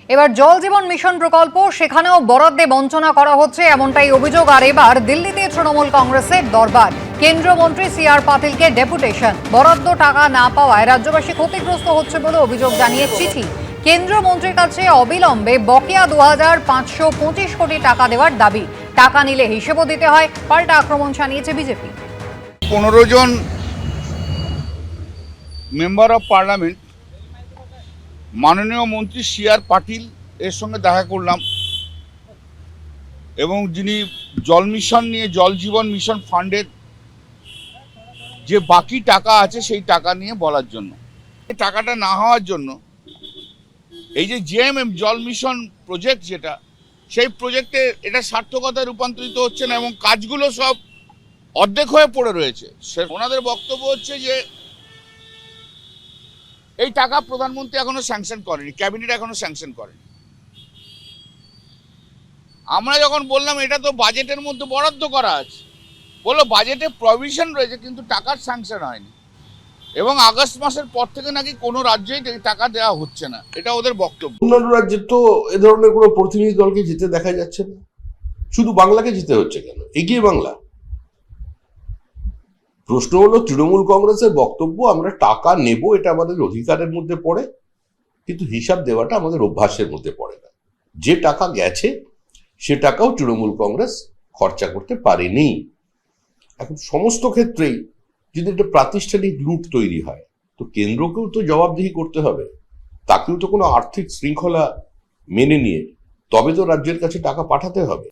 এবার জল জীবন মিশন প্রকল্প সেখানেও বরাদ্দে বঞ্চনা করা হচ্ছে এমনটাই অভিযোগ। আর এবার দিল্লিতে তৃণমূল কংগ্রেসের দরবার, কেন্দ্রীয় মন্ত্রী CR পাতিলকে ডেপুটেশন। বরাদ্দ টাকা না পাওয়ায় রাজ্যবাসী ক্ষতিগ্রস্ত হচ্ছে বলে অভিযোগ জানিয়ে চিঠি কেন্দ্রীয় মন্ত্রীর কাছে অবিলম্বে বকেয়া 2525 কোটি টাকা দেওয়ার দাবি। টাকা নিলে হিসেবও দিতে হয়, পাল্টা আক্রমণ জানিয়েছে বিজেপি। 15 জন মেম্বার অফ পার্লামেন্ট মাননীয় মন্ত্রী CR পাটিল এর সঙ্গে দেখা করলাম এবং যিনি জল মিশন নিয়ে জল জীবন মিশন ফান্ডের যে বাকি টাকা আছে সেই টাকা নিয়ে বলার জন্য, এই টাকাটা না হওয়ার জন্য এই যে JMM জল মিশন প্রজেক্ট যেটা, সেই প্রজেক্টে এটা সার্থকতায় রূপান্তরিত হচ্ছে না এবং কাজগুলো সব অর্ধেক হয়ে পড়ে রয়েছে। ওনাদের বক্তব্য হচ্ছে যে এই টাকা প্রধানমন্ত্রী এখনো স্যাংশন করেনি, ক্যাবিনেট এখনো স্যাংশন করেনি। আমরা যখন বললাম এটা তো বাজেটের মধ্যে বরাদ্দ করা আছে, বললো বাজেটে প্রভিশন রয়েছে কিন্তু টাকার স্যাংশন হয়নি এবং আগস্ট মাসের পর থেকে নাকি কোনো রাজ্যেই টাকা দেওয়া হচ্ছে না, এটা ওদের বক্তব্য। অন্যান্য রাজ্যে তো এ ধরনের কোনো প্রতিনিধি দলকে যেতে দেখা যাচ্ছে না, শুধু বাংলাকে যেতে হচ্ছে কেন? এগিয়ে বাংলা। প্রশ্ন হলো তৃণমূল কংগ্রেসের বক্তব্য আমরা টাকা নেব, এটা আমাদের অধিকারের মধ্যে পড়ে, কিন্তু হিসাব দেওয়াটা আমাদের অভ্যাসের মধ্যে পড়ে না। যে টাকা গেছে সে টাকাও তৃণমূল কংগ্রেস খরচা করতে পারেনি। এখন সমস্ত ক্ষেত্রেই যদি একটা প্রাতিষ্ঠানিক লুট তৈরি হয় তো কেন্দ্রকেও তো জবাবদিহি করতে হবে, তাকেও তো কোনো আর্থিক শৃঙ্খলা মেনে নিয়ে তবে তো রাজ্যের কাছে টাকা পাঠাতে হবে।